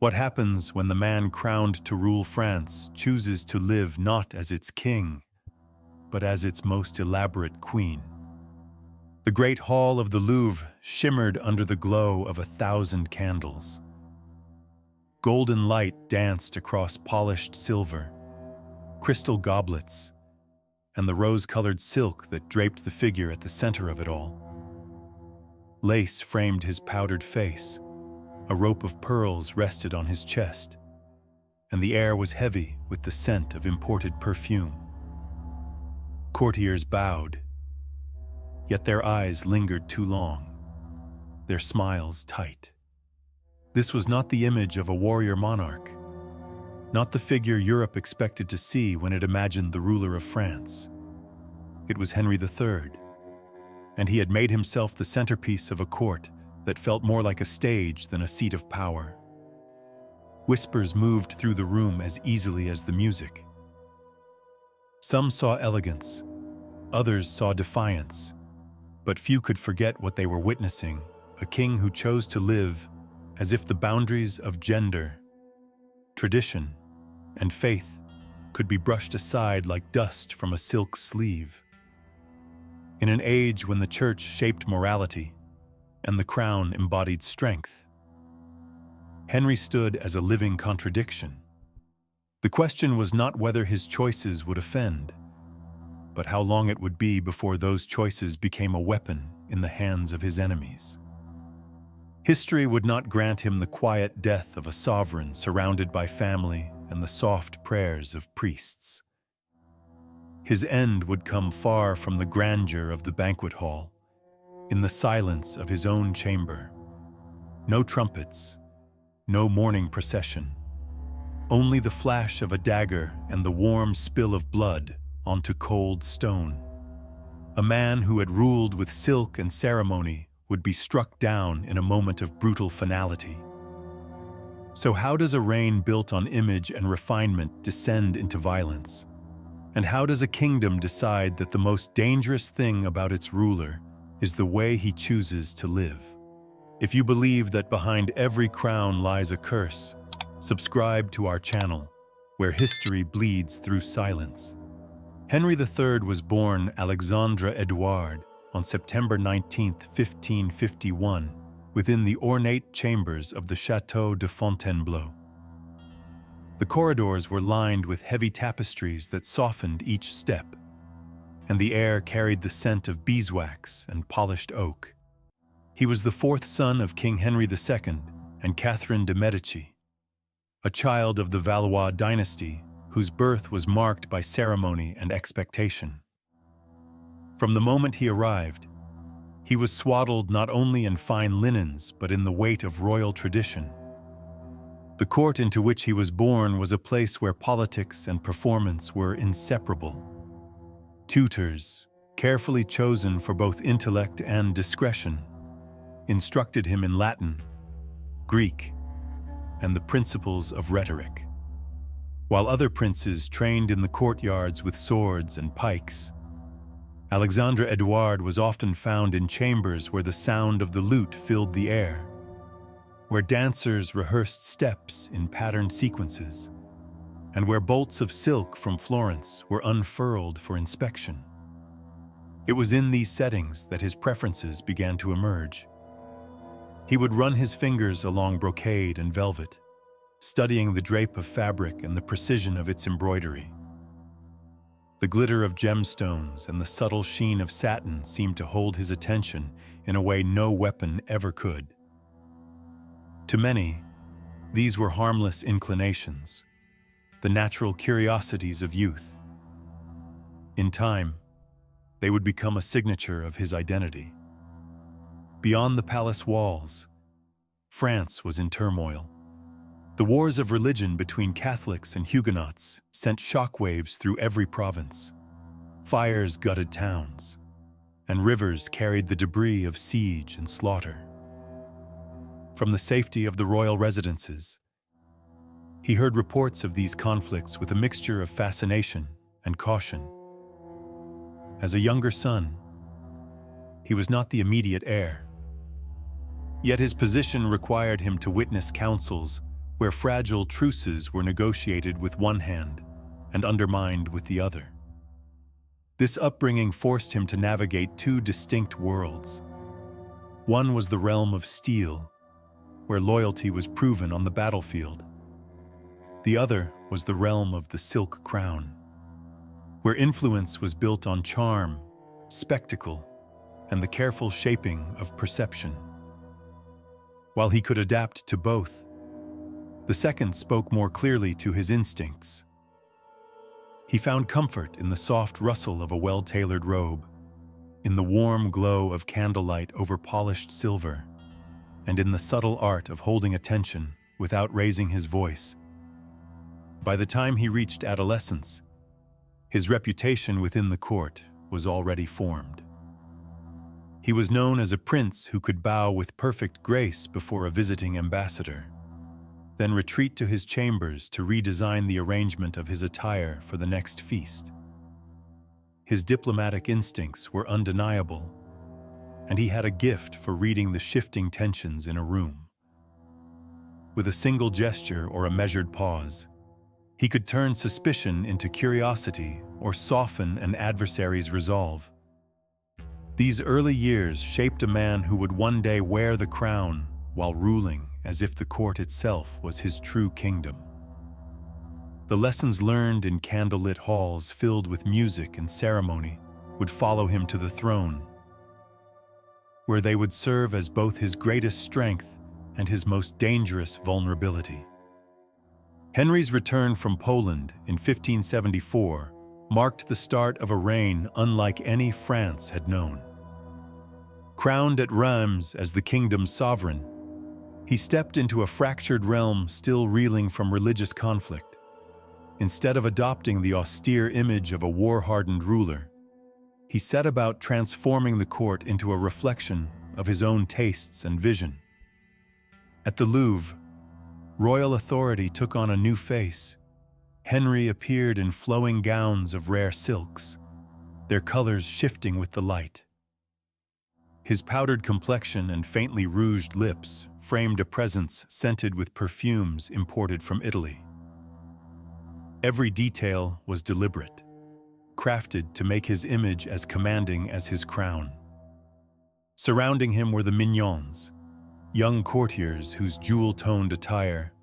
What happens when the man crowned to rule France chooses to live not as its king, but as its most elaborate queen? The great hall of the Louvre shimmered under the glow of 1,000 candles. Golden light danced across polished silver, crystal goblets, and the rose-colored silk that draped the figure at the center of it all. Lace framed his powdered face, a rope of pearls rested on his chest, and the air was heavy with the scent of imported perfume. Courtiers bowed, yet their eyes lingered too long, their smiles tight. This was not the image of a warrior monarch, not the figure Europe expected to see when it imagined the ruler of France. It was Henry III, and he had made himself the centerpiece of a court that felt more like a stage than a seat of power. Whispers moved through the room as easily as the music. Some saw elegance, others saw defiance, but few could forget what they were witnessing, a king who chose to live as if the boundaries of gender, tradition, and faith could be brushed aside like dust from a silk sleeve. In an age when the church shaped morality and the crown embodied strength, Henry stood as a living contradiction. The question was not whether his choices would offend, but how long it would be before those choices became a weapon in the hands of his enemies. History would not grant him the quiet death of a sovereign surrounded by family and the soft prayers of priests. His end would come far from the grandeur of the banquet hall, in the silence of his own chamber. No trumpets, no mourning procession, only the flash of a dagger and the warm spill of blood onto cold stone. A man who had ruled with silk and ceremony would be struck down in a moment of brutal finality. So how does a reign built on image and refinement descend into violence? And how does a kingdom decide that the most dangerous thing about its ruler is the way he chooses to live? If you believe that behind every crown lies a curse, subscribe to our channel, where history bleeds through silence. Henry III was born Alexandre Edouard on September 19, 1551, within the ornate chambers of the Château de Fontainebleau. The corridors were lined with heavy tapestries that softened each step, and the air carried the scent of beeswax and polished oak. He was the fourth son of King Henry II and Catherine de' Medici, a child of the Valois dynasty whose birth was marked by ceremony and expectation. From the moment he arrived, he was swaddled not only in fine linens but in the weight of royal tradition. The court into which he was born was a place where politics and performance were inseparable. Tutors, carefully chosen for both intellect and discretion, instructed him in Latin, Greek, and the principles of rhetoric. While other princes trained in the courtyards with swords and pikes, Alexandre Edouard was often found in chambers where the sound of the lute filled the air, where dancers rehearsed steps in patterned sequences, and where bolts of silk from Florence were unfurled for inspection. It was in these settings that his preferences began to emerge. He would run his fingers along brocade and velvet, studying the drape of fabric and the precision of its embroidery. The glitter of gemstones and the subtle sheen of satin seemed to hold his attention in a way no weapon ever could. To many, these were harmless inclinations, the natural curiosities of youth. In time, they would become a signature of his identity. Beyond the palace walls, France was in turmoil. The wars of religion between Catholics and Huguenots sent shockwaves through every province. Fires gutted towns, and rivers carried the debris of siege and slaughter. From the safety of the royal residences, he heard reports of these conflicts with a mixture of fascination and caution. As a younger son, he was not the immediate heir. Yet his position required him to witness councils where fragile truces were negotiated with one hand and undermined with the other. This upbringing forced him to navigate two distinct worlds. One was the realm of steel, where loyalty was proven on the battlefield. The other was the realm of the silk crown, where influence was built on charm, spectacle, and the careful shaping of perception. While he could adapt to both, the second spoke more clearly to his instincts. He found comfort in the soft rustle of a well-tailored robe, in the warm glow of candlelight over polished silver, and in the subtle art of holding attention without raising his voice. By the time he reached adolescence, his reputation within the court was already formed. He was known as a prince who could bow with perfect grace before a visiting ambassador, then retreat to his chambers to redesign the arrangement of his attire for the next feast. His diplomatic instincts were undeniable, and he had a gift for reading the shifting tensions in a room. With a single gesture or a measured pause, he could turn suspicion into curiosity or soften an adversary's resolve. These early years shaped a man who would one day wear the crown while ruling as if the court itself was his true kingdom. The lessons learned in candlelit halls filled with music and ceremony would follow him to the throne, where they would serve as both his greatest strength and his most dangerous vulnerability. Henry's return from Poland in 1574 marked the start of a reign unlike any France had known. Crowned at Reims as the kingdom's sovereign, he stepped into a fractured realm still reeling from religious conflict. Instead of adopting the austere image of a war-hardened ruler, he set about transforming the court into a reflection of his own tastes and vision. At the Louvre, royal authority took on a new face. Henry appeared in flowing gowns of rare silks, their colors shifting with the light. His powdered complexion and faintly rouged lips framed a presence scented with perfumes imported from Italy. Every detail was deliberate, crafted to make his image as commanding as his crown. Surrounding him were the mignons, young courtiers whose jewel-toned attire,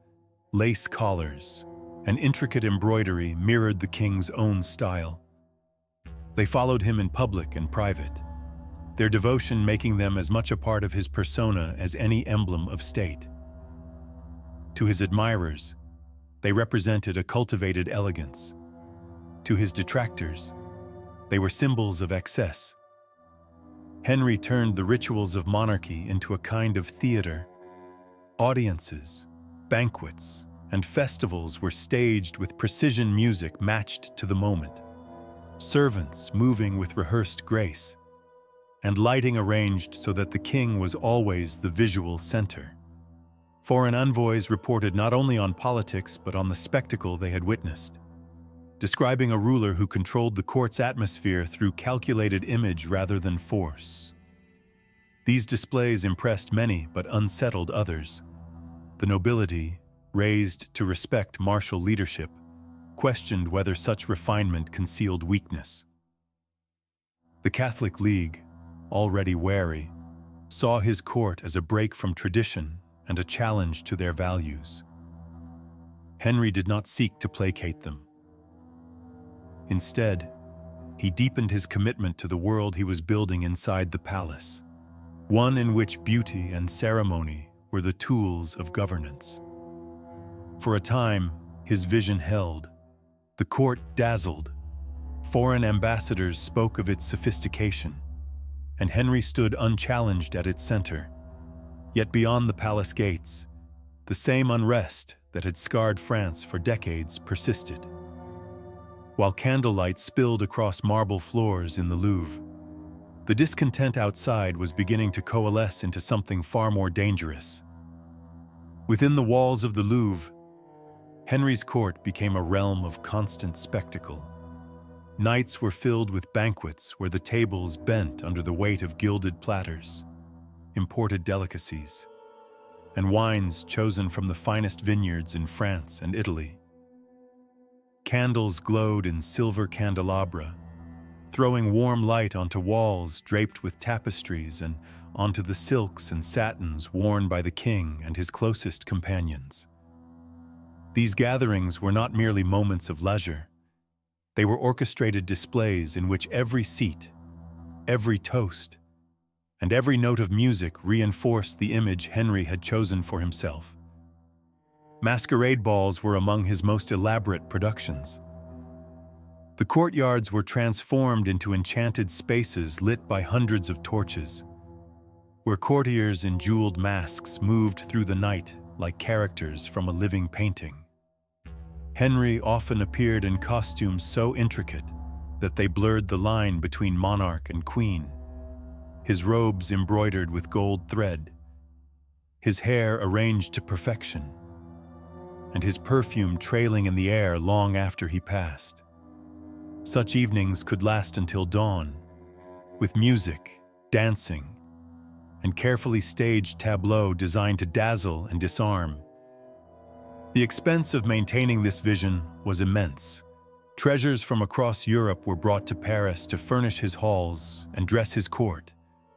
lace collars, and intricate embroidery mirrored the king's own style. They followed him in public and private, their devotion making them as much a part of his persona as any emblem of state. To his admirers, they represented a cultivated elegance. To his detractors, they were symbols of excess. Henry turned the rituals of monarchy into a kind of theater. Audiences, banquets, and festivals were staged with precision music matched to the moment, servants moving with rehearsed grace, and lighting arranged so that the king was always the visual center. Foreign envoys reported not only on politics but on the spectacle they had witnessed, describing a ruler who controlled the court's atmosphere through calculated image rather than force. These displays impressed many but unsettled others. The nobility, raised to respect martial leadership, questioned whether such refinement concealed weakness. The Catholic League, already wary, saw his court as a break from tradition and a challenge to their values. Henry did not seek to placate them. Instead, he deepened his commitment to the world he was building inside the palace, one in which beauty and ceremony were the tools of governance. For a time, his vision held. The court dazzled. Foreign ambassadors spoke of its sophistication, and Henry stood unchallenged at its center. Yet beyond the palace gates, the same unrest that had scarred France for decades persisted. While candlelight spilled across marble floors in the Louvre, the discontent outside was beginning to coalesce into something far more dangerous. Within the walls of the Louvre, Henry's court became a realm of constant spectacle. Nights were filled with banquets where the tables bent under the weight of gilded platters, imported delicacies, and wines chosen from the finest vineyards in France and Italy. Candles glowed in silver candelabra, throwing warm light onto walls draped with tapestries and onto the silks and satins worn by the king and his closest companions. These gatherings were not merely moments of leisure. They were orchestrated displays in which every seat, every toast, and every note of music reinforced the image Henry had chosen for himself. Masquerade balls were among his most elaborate productions. The courtyards were transformed into enchanted spaces lit by hundreds of torches, where courtiers in jeweled masks moved through the night like characters from a living painting. Henry often appeared in costumes so intricate that they blurred the line between monarch and queen, his robes embroidered with gold thread, his hair arranged to perfection, and his perfume trailing in the air long after he passed. Such evenings could last until dawn, with music, dancing, and carefully staged tableaux designed to dazzle and disarm. The expense of maintaining this vision was immense. Treasures from across Europe were brought to Paris to furnish his halls and dress his court.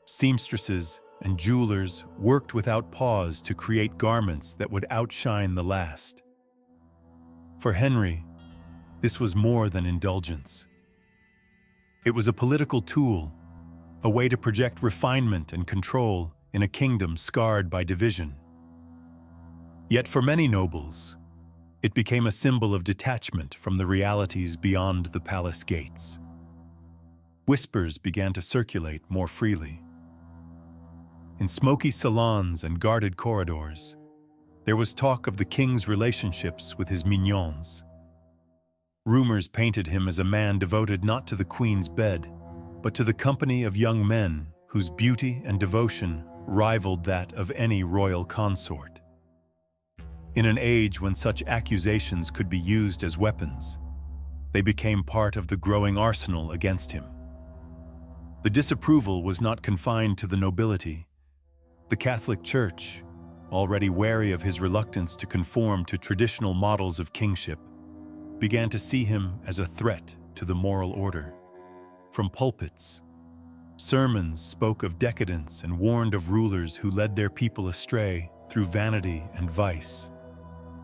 Seamstresses and jewelers worked without pause to create garments that would outshine the last. For Henry, this was more than indulgence. It was a political tool, a way to project refinement and control in a kingdom scarred by division. Yet for many nobles, it became a symbol of detachment from the realities beyond the palace gates. Whispers began to circulate more freely. In smoky salons and guarded corridors, there was talk of the king's relationships with his mignons. Rumors painted him as a man devoted not to the queen's bed, but to the company of young men whose beauty and devotion rivaled that of any royal consort. In an age when such accusations could be used as weapons, they became part of the growing arsenal against him. The disapproval was not confined to the nobility. The Catholic Church, already wary of his reluctance to conform to traditional models of kingship, began to see him as a threat to the moral order. From pulpits, sermons spoke of decadence and warned of rulers who led their people astray through vanity and vice.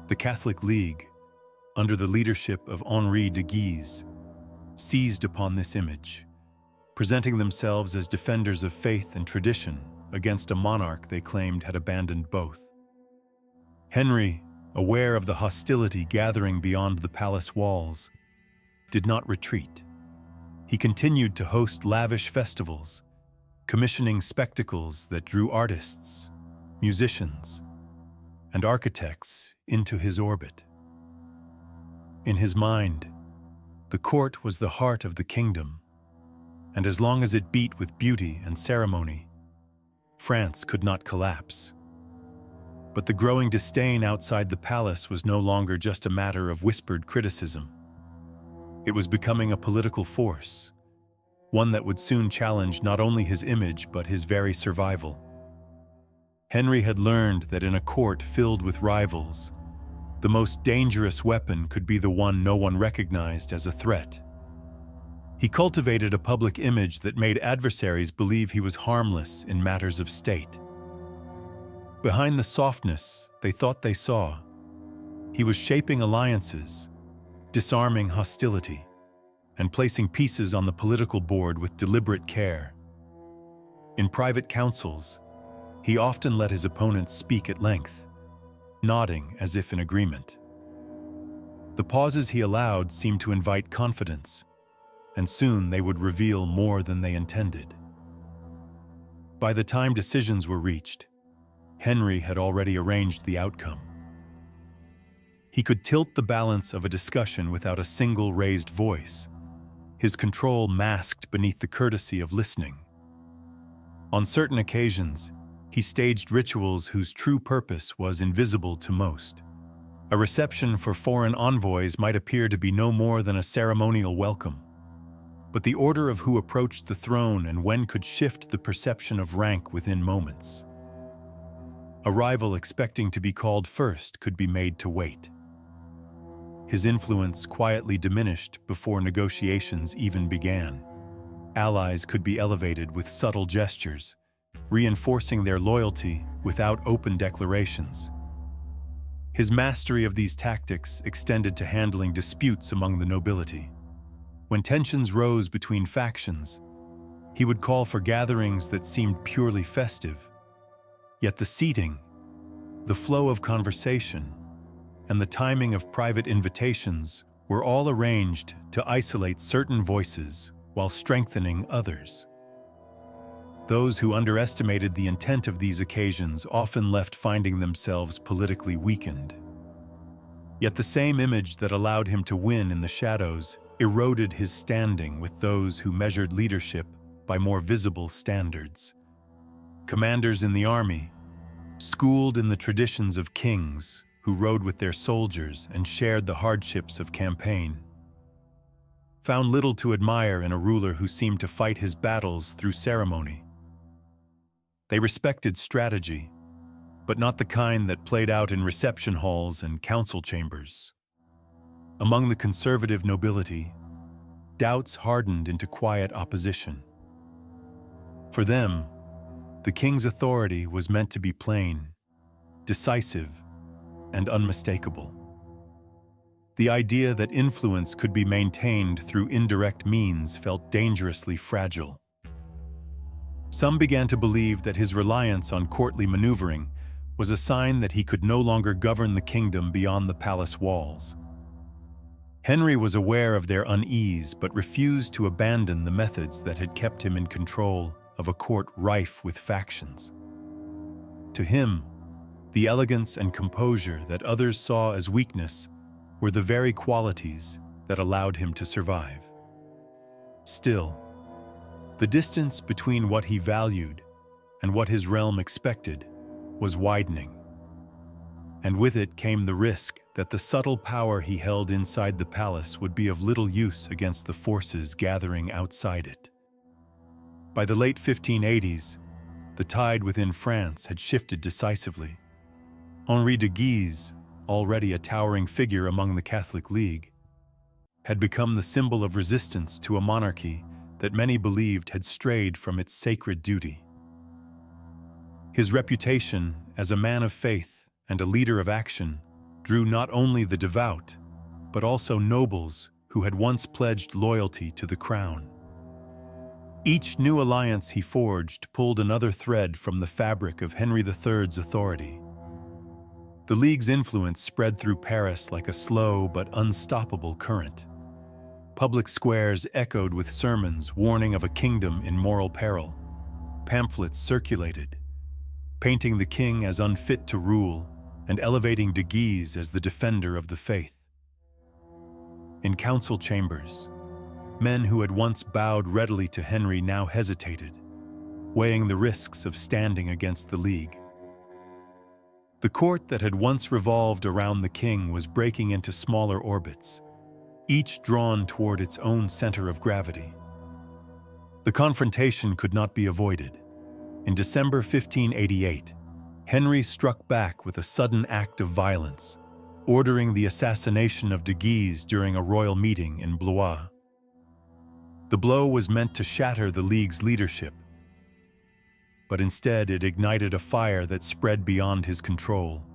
The Catholic League, under the leadership of Henri de Guise, seized upon this image, presenting themselves as defenders of faith and tradition against a monarch they claimed had abandoned both. Henry, aware of the hostility gathering beyond the palace walls, did not retreat. He continued to host lavish festivals, commissioning spectacles that drew artists, musicians, and architects into his orbit. In his mind, the court was the heart of the kingdom, and as long as it beat with beauty and ceremony, France could not collapse. But the growing disdain outside the palace was no longer just a matter of whispered criticism. It was becoming a political force, one that would soon challenge not only his image but his very survival. Henry had learned that in a court filled with rivals, the most dangerous weapon could be the one no one recognized as a threat. He cultivated a public image that made adversaries believe he was harmless in matters of state. Behind the softness they thought they saw, he was shaping alliances, disarming hostility, and placing pieces on the political board with deliberate care. In private councils, he often let his opponents speak at length, nodding as if in agreement. The pauses he allowed seemed to invite confidence, and soon they would reveal more than they intended. By the time decisions were reached, Henry had already arranged the outcome. He could tilt the balance of a discussion without a single raised voice, his control masked beneath the courtesy of listening. On certain occasions, he staged rituals whose true purpose was invisible to most. A reception for foreign envoys might appear to be no more than a ceremonial welcome, but the order of who approached the throne and when could shift the perception of rank within moments. A rival expecting to be called first could be made to wait. His influence quietly diminished before negotiations even began. Allies could be elevated with subtle gestures, reinforcing their loyalty without open declarations. His mastery of these tactics extended to handling disputes among the nobility. When tensions rose between factions, he would call for gatherings that seemed purely festive. Yet the seating, the flow of conversation, and the timing of private invitations were all arranged to isolate certain voices while strengthening others. Those who underestimated the intent of these occasions often left finding themselves politically weakened. Yet the same image that allowed him to win in the shadows eroded his standing with those who measured leadership by more visible standards. Commanders in the army, schooled in the traditions of kings who rode with their soldiers and shared the hardships of campaign, found little to admire in a ruler who seemed to fight his battles through ceremony. They respected strategy, but not the kind that played out in reception halls and council chambers. Among the conservative nobility, doubts hardened into quiet opposition. For them, the king's authority was meant to be plain, decisive, and unmistakable. The idea that influence could be maintained through indirect means felt dangerously fragile. Some began to believe that his reliance on courtly maneuvering was a sign that he could no longer govern the kingdom beyond the palace walls. Henry was aware of their unease but refused to abandon the methods that had kept him in control of a court rife with factions. To him, the elegance and composure that others saw as weakness were the very qualities that allowed him to survive. Still, the distance between what he valued and what his realm expected was widening. And with it came the risk that the subtle power he held inside the palace would be of little use against the forces gathering outside it. By the late 1580s, the tide within France had shifted decisively. Henri de Guise, already a towering figure among the Catholic League, had become the symbol of resistance to a monarchy that many believed had strayed from its sacred duty. His reputation as a man of faith and a leader of action drew not only the devout, but also nobles who had once pledged loyalty to the crown. Each new alliance he forged pulled another thread from the fabric of Henry III's authority. The League's influence spread through Paris like a slow but unstoppable current. Public squares echoed with sermons warning of a kingdom in moral peril. Pamphlets circulated, painting the king as unfit to rule and elevating de Guise as the defender of the faith. In council chambers, men who had once bowed readily to Henry now hesitated, weighing the risks of standing against the League. The court that had once revolved around the king was breaking into smaller orbits, each drawn toward its own center of gravity. The confrontation could not be avoided. In December 1588, Henry struck back with a sudden act of violence, ordering the assassination of de Guise during a royal meeting in Blois. The blow was meant to shatter the League's leadership, but instead it ignited a fire that spread beyond his control.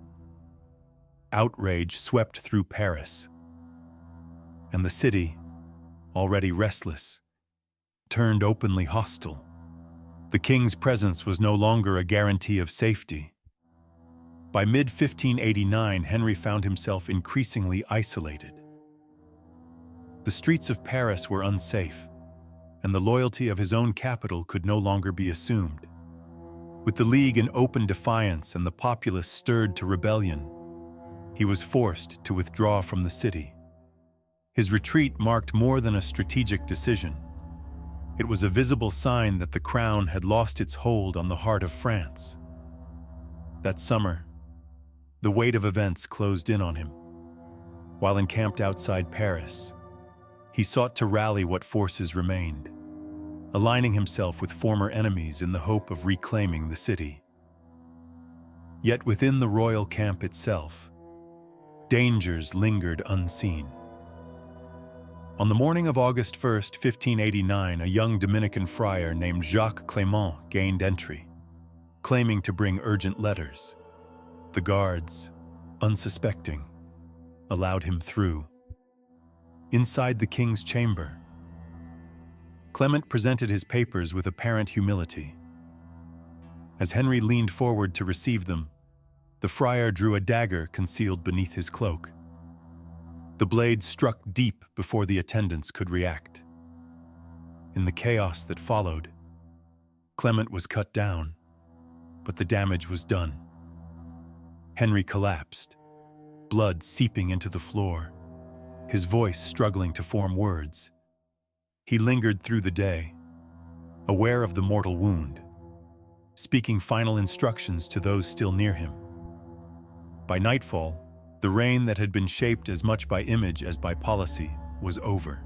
Outrage swept through Paris, and the city, already restless, turned openly hostile. The king's presence was no longer a guarantee of safety. By mid-1589, Henry found himself increasingly isolated. The streets of Paris were unsafe, and the loyalty of his own capital could no longer be assumed. With the League in open defiance and the populace stirred to rebellion, he was forced to withdraw from the city. His retreat marked more than a strategic decision. It was a visible sign that the crown had lost its hold on the heart of France. That summer, the weight of events closed in on him. While encamped outside Paris, he sought to rally what forces remained, aligning himself with former enemies in the hope of reclaiming the city. Yet within the royal camp itself, dangers lingered unseen. On the morning of August 1st, 1589, a young Dominican friar named Jacques Clément gained entry, claiming to bring urgent letters. The guards, unsuspecting, allowed him through. Inside the king's chamber, Clement presented his papers with apparent humility. As Henry leaned forward to receive them, the friar drew a dagger concealed beneath his cloak. The blade struck deep before the attendants could react. In the chaos that followed, Clement was cut down, but the damage was done. Henry collapsed, blood seeping into the floor, his voice struggling to form words. He lingered through the day, aware of the mortal wound, speaking final instructions to those still near him. By nightfall, the reign that had been shaped as much by image as by policy was over.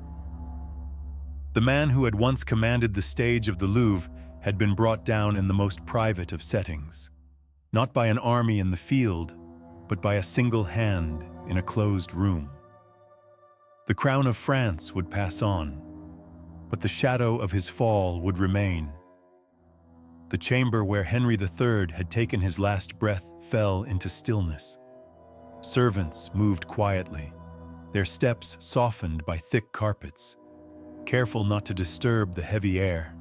The man who had once commanded the stage of the Louvre had been brought down in the most private of settings, not by an army in the field, but by a single hand in a closed room. The crown of France would pass on, but the shadow of his fall would remain. The chamber where Henry III had taken his last breath fell into stillness. Servants moved quietly, their steps softened by thick carpets, careful not to disturb the heavy air.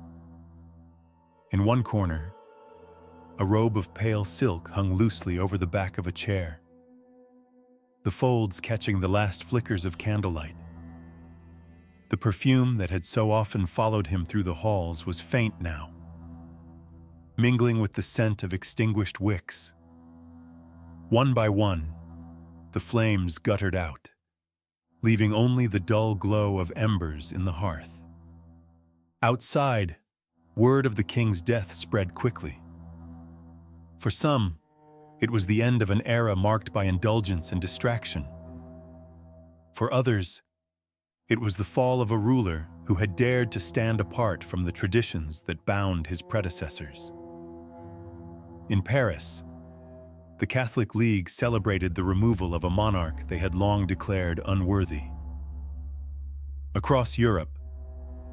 In one corner, a robe of pale silk hung loosely over the back of a chair, the folds catching the last flickers of candlelight. The perfume that had so often followed him through the halls was faint now, mingling with the scent of extinguished wicks. One by one, the flames guttered out, leaving only the dull glow of embers in the hearth. Outside, word of the king's death spread quickly. For some, it was the end of an era marked by indulgence and distraction. For others, it was the fall of a ruler who had dared to stand apart from the traditions that bound his predecessors. In Paris, the Catholic League celebrated the removal of a monarch they had long declared unworthy. Across Europe,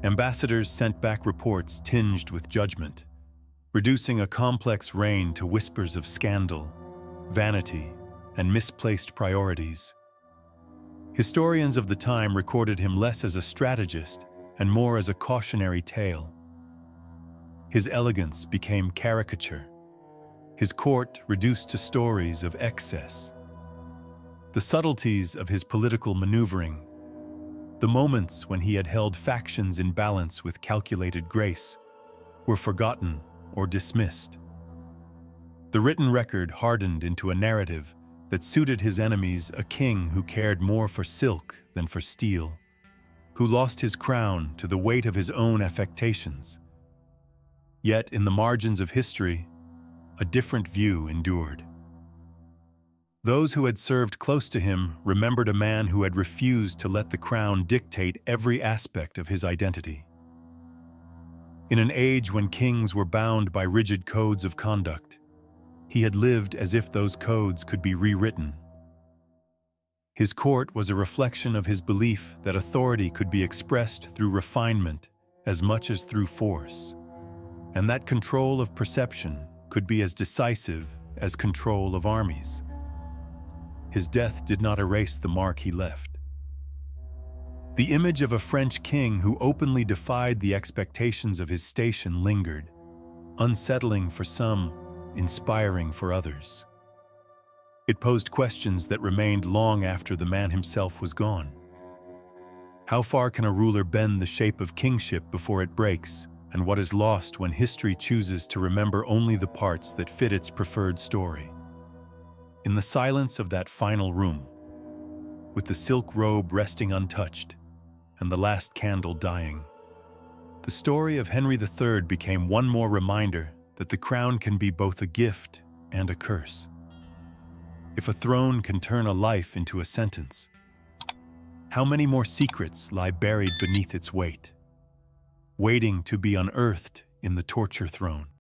ambassadors sent back reports tinged with judgment, reducing a complex reign to whispers of scandal, vanity, and misplaced priorities. Historians of the time recorded him less as a strategist and more as a cautionary tale. His elegance became caricature, his court reduced to stories of excess. The subtleties of his political maneuvering, the moments when he had held factions in balance with calculated grace, were forgotten or dismissed. The written record hardened into a narrative that suited his enemies, a king who cared more for silk than for steel, who lost his crown to the weight of his own affectations. Yet in the margins of history, a different view endured. Those who had served close to him remembered a man who had refused to let the crown dictate every aspect of his identity. In an age when kings were bound by rigid codes of conduct, he had lived as if those codes could be rewritten. His court was a reflection of his belief that authority could be expressed through refinement as much as through force, and that control of perception could be as decisive as control of armies. His death did not erase the mark he left. The image of a French king who openly defied the expectations of his station lingered, unsettling for some, inspiring for others. It posed questions that remained long after the man himself was gone. How far can a ruler bend the shape of kingship before it breaks, and what is lost when history chooses to remember only the parts that fit its preferred story? In the silence of that final room, with the silk robe resting untouched and the last candle dying, the story of Henry III became one more reminder that the crown can be both a gift and a curse. If a throne can turn a life into a sentence, how many more secrets lie buried beneath its weight, waiting to be unearthed in the torture throne?